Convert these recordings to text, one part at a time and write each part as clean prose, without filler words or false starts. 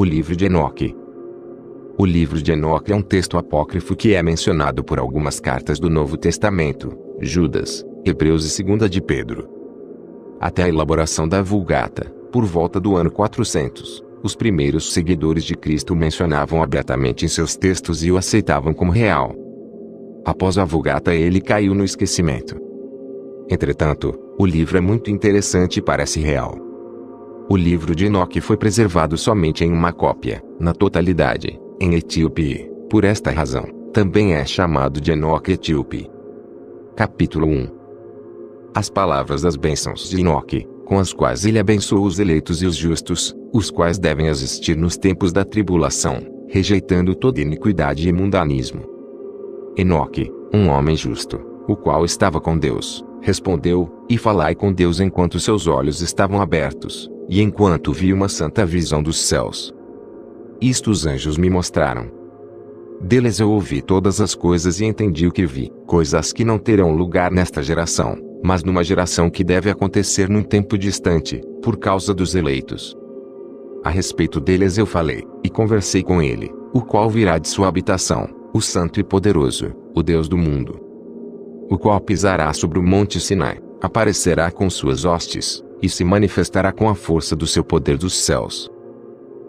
O livro de Enoque. O livro de Enoque é um texto apócrifo que é mencionado por algumas cartas do Novo Testamento, Judas, Hebreus e 2 de Pedro. Até a elaboração da Vulgata, por volta do ano 400, os primeiros seguidores de Cristo o mencionavam abertamente em seus textos e o aceitavam como real. Após a Vulgata ele caiu no esquecimento. Entretanto, o livro é muito interessante e parece real. O livro de Enoque foi preservado somente em uma cópia, na totalidade, em Etíope. Por esta razão, também é chamado de Enoque Etíope. Capítulo 1. As palavras das bênçãos de Enoque, com as quais ele abençoou os eleitos e os justos, os quais devem existir nos tempos da tribulação, rejeitando toda iniquidade e mundanismo. Enoque, um homem justo, o qual estava com Deus, respondeu: E falai com Deus enquanto seus olhos estavam abertos, e enquanto vi uma santa visão dos céus. Isto os anjos me mostraram. Deles eu ouvi todas as coisas e entendi o que vi, coisas que não terão lugar nesta geração, mas numa geração que deve acontecer num tempo distante, por causa dos eleitos. A respeito deles eu falei, e conversei com ele, o qual virá de sua habitação, o Santo e Poderoso, o Deus do mundo. O qual pisará sobre o monte Sinai, aparecerá com suas hostes, e se manifestará com a força do seu poder dos céus.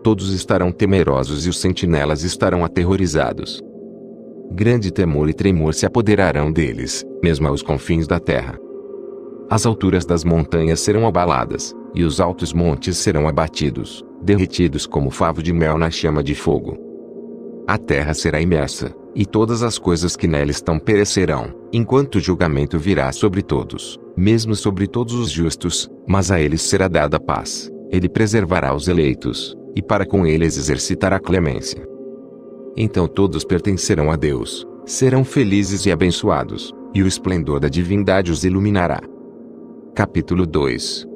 Todos estarão temerosos e os sentinelas estarão aterrorizados. Grande temor e tremor se apoderarão deles, mesmo aos confins da terra. As alturas das montanhas serão abaladas, e os altos montes serão abatidos, derretidos como favo de mel na chama de fogo. A terra será imersa, e todas as coisas que nela estão perecerão, enquanto o julgamento virá sobre todos, mesmo sobre todos os justos, mas a eles será dada paz. Ele preservará os eleitos, e para com eles exercitará clemência. Então todos pertencerão a Deus, serão felizes e abençoados, e o esplendor da divindade os iluminará. Capítulo 2.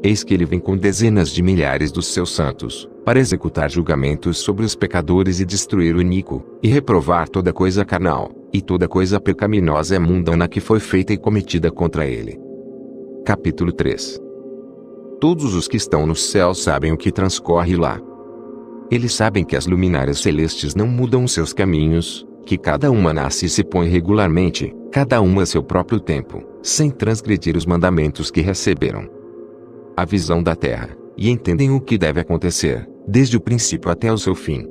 Eis que ele vem com dezenas de milhares dos seus santos, para executar julgamentos sobre os pecadores e destruir o iníquo, e reprovar toda coisa carnal, e toda coisa pecaminosa e mundana que foi feita e cometida contra ele. Capítulo 3. Todos os que estão no céu sabem o que transcorre lá. Eles sabem que as luminárias celestes não mudam seus caminhos, que cada uma nasce e se põe regularmente, cada uma a seu próprio tempo, sem transgredir os mandamentos que receberam. A visão da terra, e entendem o que deve acontecer, desde o princípio até o seu fim.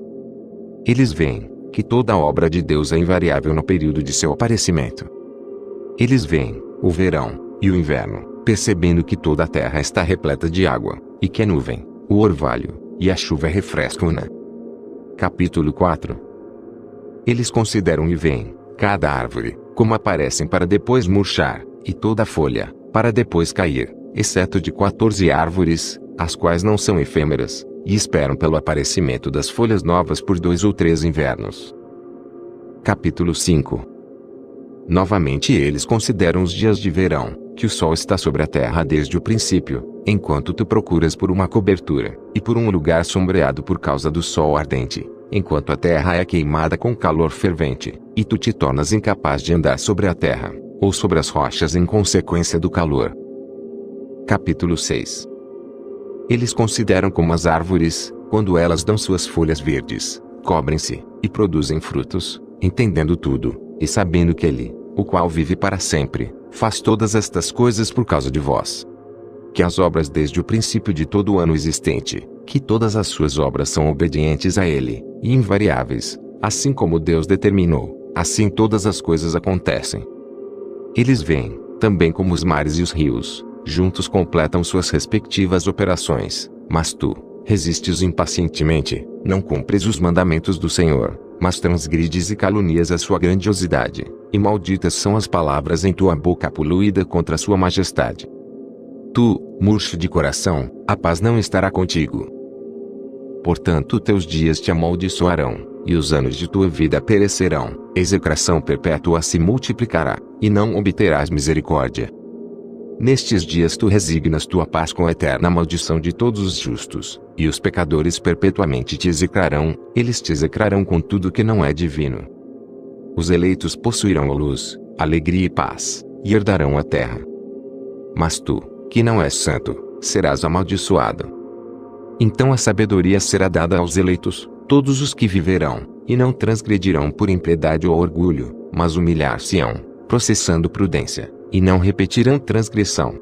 Eles veem que toda a obra de Deus é invariável no período de seu aparecimento. Eles veem o verão e o inverno, percebendo que toda a terra está repleta de água, e que a nuvem, o orvalho, e a chuva refrescam-na. Capítulo 4. Eles consideram e veem cada árvore, como aparecem para depois murchar, e toda folha, para depois cair, exceto de 14 árvores, as quais não são efêmeras, e esperam pelo aparecimento das folhas novas por 2 ou 3 invernos. Capítulo 5. Novamente eles consideram os dias de verão, que o sol está sobre a terra desde o princípio, enquanto tu procuras por uma cobertura, e por um lugar sombreado por causa do sol ardente, enquanto a terra é queimada com calor fervente, e tu te tornas incapaz de andar sobre a terra, ou sobre as rochas em consequência do calor. Capítulo 6. Eles consideram como as árvores, quando elas dão suas folhas verdes, cobrem-se, e produzem frutos, entendendo tudo, e sabendo que Ele, o qual vive para sempre, faz todas estas coisas por causa de vós. Que as obras desde o princípio de todo o ano existente, que todas as suas obras são obedientes a Ele, e invariáveis, assim como Deus determinou, assim todas as coisas acontecem. Eles veem, também como os mares e os rios, juntos completam suas respectivas operações, mas tu, resistes impacientemente, não cumpres os mandamentos do Senhor, mas transgrides e calunias a sua grandiosidade, e malditas são as palavras em tua boca poluída contra a sua majestade. Tu, murcho de coração, a paz não estará contigo. Portanto teus dias te amaldiçoarão, e os anos de tua vida perecerão, execração perpétua se multiplicará, e não obterás misericórdia. Nestes dias tu resignas tua paz com a eterna maldição de todos os justos, e os pecadores perpetuamente te execrarão, eles te execrarão com tudo que não é divino. Os eleitos possuirão a luz, alegria e paz, e herdarão a terra. Mas tu, que não és santo, serás amaldiçoado. Então a sabedoria será dada aos eleitos, todos os que viverão, e não transgredirão por impiedade ou orgulho, mas humilhar-se-ão, processando prudência, e não repetirão transgressão.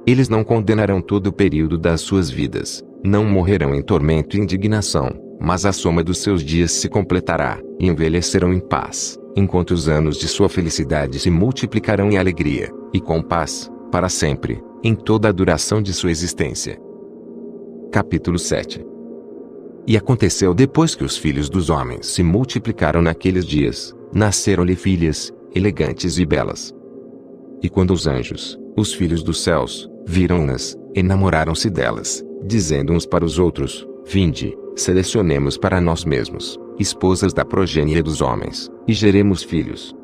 Eles não condenarão todo o período das suas vidas, não morrerão em tormento e indignação, mas a soma dos seus dias se completará, e envelhecerão em paz, enquanto os anos de sua felicidade se multiplicarão em alegria, e com paz, para sempre, em toda a duração de sua existência. Capítulo 7. E aconteceu depois que os filhos dos homens se multiplicaram naqueles dias, nasceram-lhe filhas, elegantes e belas. E quando os anjos, os filhos dos céus, viram-nas, enamoraram-se delas, dizendo uns para os outros: Vinde, selecionemos para nós mesmos, esposas da progênie dos homens, e geremos filhos.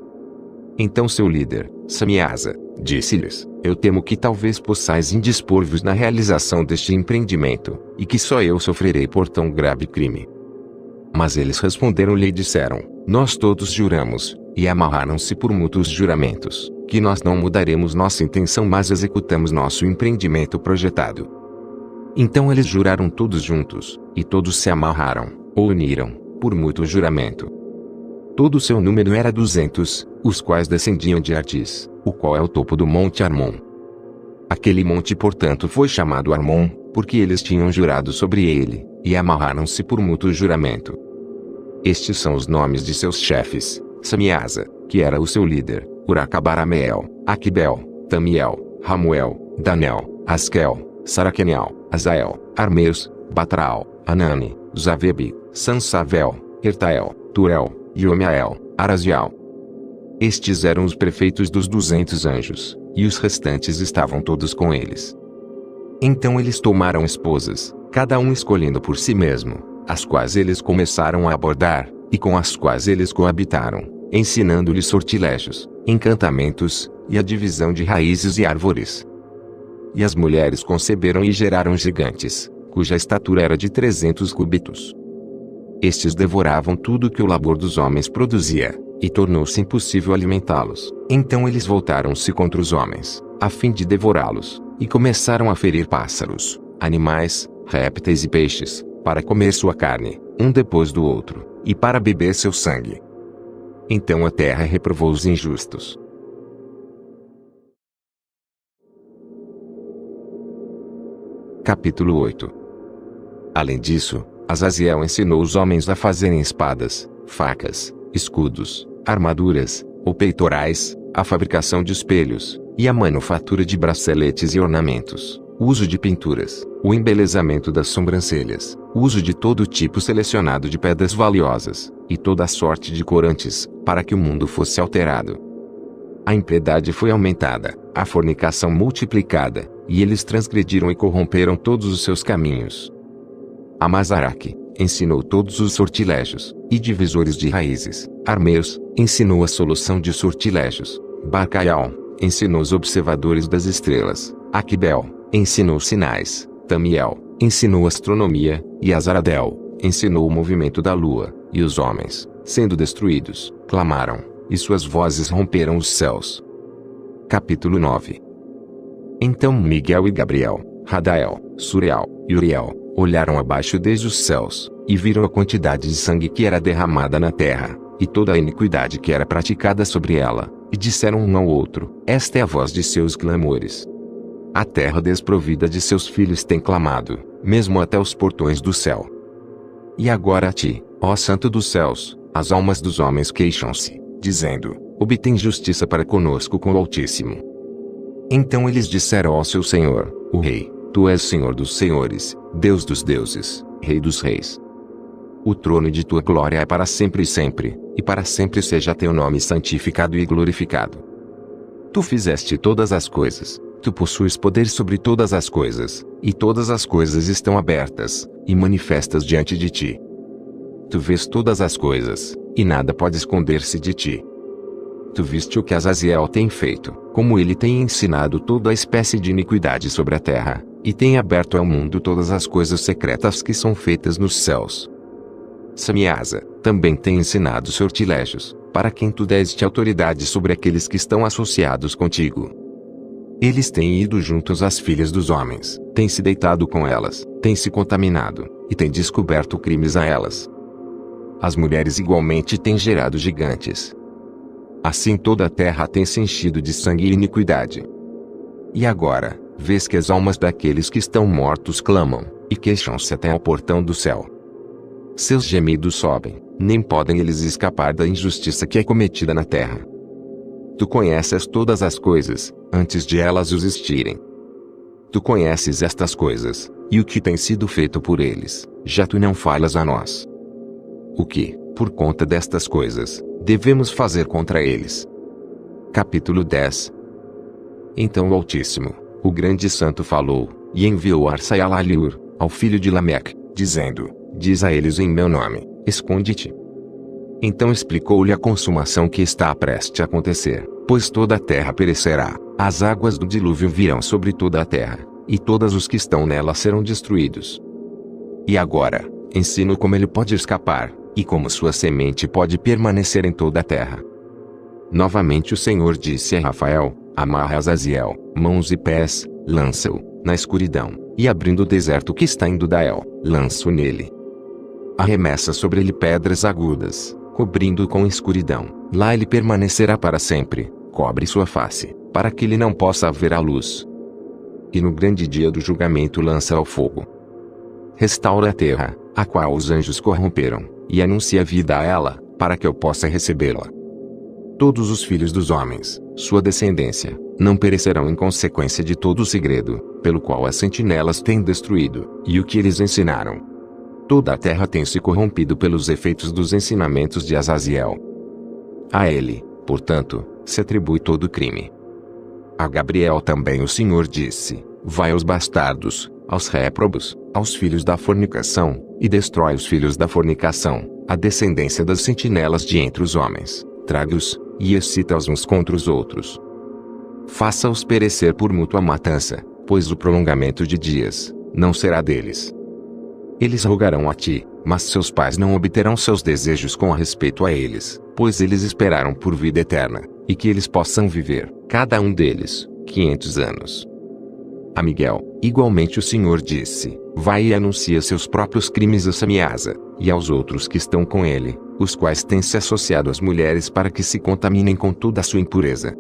Então seu líder, Samiasa, disse-lhes: Eu temo que talvez possais indispor-vos na realização deste empreendimento, e que só eu sofrerei por tão grave crime. Mas eles responderam-lhe e disseram: Nós todos juramos, e amarraram-se por mútuos juramentos, que nós não mudaremos nossa intenção mas executamos nosso empreendimento projetado. Então eles juraram todos juntos, e todos se amarraram, ou uniram, por mútuo juramento. Todo o seu número era 200, os quais descendiam de Ardis, o qual é o topo do monte Armon. Aquele monte portanto foi chamado Armon, porque eles tinham jurado sobre ele, e amarraram-se por mútuo juramento. Estes são os nomes de seus chefes: Samiasa, que era o seu líder, Uracabarameel, Aquibel, Tamiel, Ramuel, Danel, Askel, Saraquenial, Azael, Armeus, Batral, Anani, Zavebi, Sansavel, Ertael, Turel, Yomiael, Arazial. Estes eram os prefeitos dos 200 anjos, e os restantes estavam todos com eles. Então eles tomaram esposas, cada um escolhendo por si mesmo, as quais eles começaram a abordar, e com as quais eles coabitaram, ensinando-lhes sortilégios, encantamentos, e a divisão de raízes e árvores. E as mulheres conceberam e geraram gigantes, cuja estatura era de 300 cúbitos. Estes devoravam tudo que o labor dos homens produzia, e tornou-se impossível alimentá-los. Então eles voltaram-se contra os homens, a fim de devorá-los, e começaram a ferir pássaros, animais, répteis e peixes, para comer sua carne, um depois do outro, e para beber seu sangue. Então a terra reprovou os injustos. Capítulo 8. Além disso, Azaziel ensinou os homens a fazerem espadas, facas, escudos, armaduras, ou peitorais, a fabricação de espelhos, e a manufatura de braceletes e ornamentos, o uso de pinturas, o embelezamento das sobrancelhas, o uso de todo tipo selecionado de pedras valiosas, e toda a sorte de corantes, para que o mundo fosse alterado. A impiedade foi aumentada, a fornicação multiplicada, e eles transgrediram e corromperam todos os seus caminhos. Amazaraque ensinou todos os sortilégios, e divisores de raízes. Armeus ensinou a solução de sortilégios. Barcaial ensinou os observadores das estrelas. Aquibel ensinou sinais. Tamiel ensinou astronomia, e Azaradel ensinou o movimento da lua, e os homens, sendo destruídos, clamaram, e suas vozes romperam os céus. Capítulo 9. Então Miguel e Gabriel, Radael, Suriel e Uriel olharam abaixo desde os céus, e viram a quantidade de sangue que era derramada na terra, e toda a iniquidade que era praticada sobre ela, e disseram um ao outro: Esta é a voz de seus clamores. A terra desprovida de seus filhos tem clamado, mesmo até os portões do céu. E agora a ti, ó Santo dos céus, as almas dos homens queixam-se, dizendo: Obtém justiça para conosco com o Altíssimo. Então eles disseram ao seu Senhor, o Rei: Tu és Senhor dos senhores, Deus dos deuses, Rei dos reis. O trono de tua glória é para sempre e para sempre seja teu nome santificado e glorificado. Tu fizeste todas as coisas, tu possuis poder sobre todas as coisas, e todas as coisas estão abertas, e manifestas diante de ti. Tu vês todas as coisas, e nada pode esconder-se de ti. Tu viste o que Azaziel tem feito, como ele tem ensinado toda a espécie de iniquidade sobre a terra, e tem aberto ao mundo todas as coisas secretas que são feitas nos céus. Samiasa também tem ensinado sortilégios, para quem tu deste autoridade sobre aqueles que estão associados contigo. Eles têm ido juntos às filhas dos homens, tem se deitado com elas, tem se contaminado, e tem descoberto crimes a elas. As mulheres igualmente têm gerado gigantes. Assim toda a terra tem se enchido de sangue e iniquidade. E agora, vês que as almas daqueles que estão mortos clamam, e queixam-se até ao portão do céu. Seus gemidos sobem, nem podem eles escapar da injustiça que é cometida na terra. Tu conheces todas as coisas, antes de elas existirem. Tu conheces estas coisas, e o que tem sido feito por eles, já tu não falas a nós. O que, por conta destas coisas, devemos fazer contra eles? Capítulo 10. Então o Altíssimo, o grande santo falou, e enviou Arsai-Alaliur, ao filho de Lameque, dizendo: diz a eles em meu nome, esconde-te. Então explicou-lhe a consumação que está prestes a acontecer, pois toda a terra perecerá, as águas do dilúvio virão sobre toda a terra, e todos os que estão nela serão destruídos. E agora, ensino como ele pode escapar, e como sua semente pode permanecer em toda a terra. Novamente o Senhor disse a Rafael: amarra Azaziel, mãos e pés, lança-o na escuridão, e abrindo o deserto que está em Dudael, lança-o nele. Arremessa sobre ele pedras agudas, cobrindo-o com escuridão, lá ele permanecerá para sempre, cobre sua face, para que ele não possa ver a luz. E no grande dia do julgamento lança ao fogo. Restaura a terra, a qual os anjos corromperam, e anuncia vida a ela, para que eu possa recebê-la. Todos os filhos dos homens, sua descendência, não perecerão em consequência de todo o segredo, pelo qual as sentinelas têm destruído, e o que eles ensinaram. Toda a terra tem se corrompido pelos efeitos dos ensinamentos de Azaziel. A ele, portanto, se atribui todo o crime. A Gabriel também o Senhor disse: vai aos bastardos, aos réprobos, aos filhos da fornicação, e destrói os filhos da fornicação, a descendência das sentinelas de entre os homens, traga-os, e excita-os uns contra os outros. Faça-os perecer por mútua matança, pois o prolongamento de dias não será deles. Eles rogarão a ti, mas seus pais não obterão seus desejos com respeito a eles, pois eles esperaram por vida eterna, e que eles possam viver, cada um deles, 500 anos. A Miguel, igualmente o Senhor disse: vai e anuncia seus próprios crimes a Samiasa, e aos outros que estão com ele, os quais têm se associado às mulheres para que se contaminem com toda a sua impureza.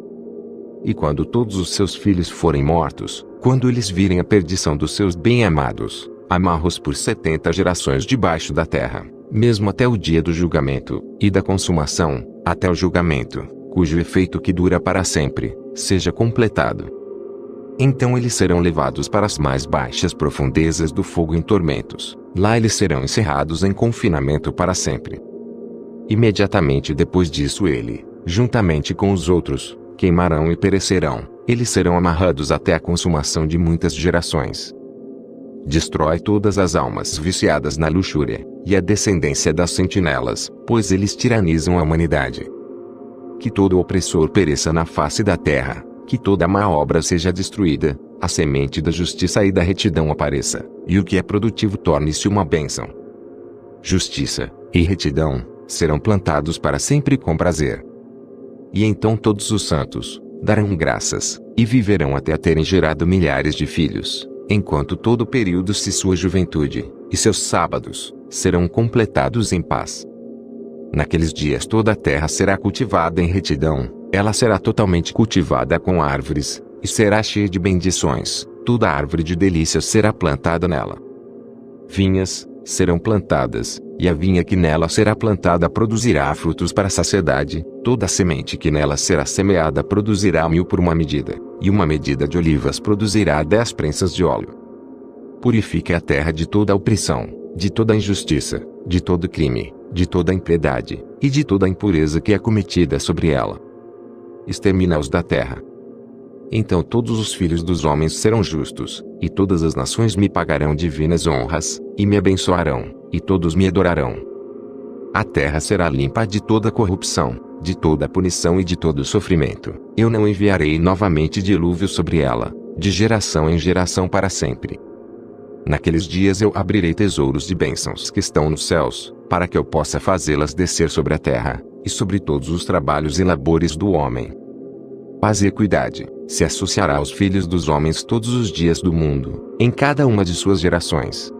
E quando todos os seus filhos forem mortos, quando eles virem a perdição dos seus bem-amados, amarra-os por 70 gerações debaixo da terra, mesmo até o dia do julgamento, e da consumação, até o julgamento, cujo efeito que dura para sempre, seja completado. Então eles serão levados para as mais baixas profundezas do fogo em tormentos, lá eles serão encerrados em confinamento para sempre. Imediatamente depois disso ele, juntamente com os outros, queimarão e perecerão, eles serão amarrados até a consumação de muitas gerações. Destrói todas as almas viciadas na luxúria, e a descendência das sentinelas, pois eles tiranizam a humanidade. Que todo opressor pereça na face da terra, que toda má obra seja destruída, a semente da justiça e da retidão apareça, e o que é produtivo torne-se uma bênção. Justiça e retidão serão plantados para sempre com prazer. E então todos os santos darão graças, e viverão até terem gerado milhares de filhos, enquanto todo o período de sua juventude, e seus sábados, serão completados em paz. Naqueles dias toda a terra será cultivada em retidão, ela será totalmente cultivada com árvores, e será cheia de bendições, toda árvore de delícias será plantada nela. Vinhas serão plantadas, e a vinha que nela será plantada produzirá frutos para a saciedade, toda a semente que nela será semeada produzirá 1000 por uma medida, e uma medida de olivas produzirá 10 prensas de óleo. Purifique a terra de toda a opressão, de toda a injustiça, de todo crime, de toda a impiedade, e de toda a impureza que é cometida sobre ela. Extermina-os da terra. Então todos os filhos dos homens serão justos, e todas as nações me pagarão divinas honras, e me abençoarão, e todos me adorarão. A terra será limpa de toda corrupção, de toda punição e de todo sofrimento. Eu não enviarei novamente dilúvio sobre ela, de geração em geração para sempre. Naqueles dias eu abrirei tesouros de bênçãos que estão nos céus, para que eu possa fazê-las descer sobre a terra, e sobre todos os trabalhos e labores do homem. Paz e equidade se associará aos filhos dos homens todos os dias do mundo. em cada uma de suas gerações,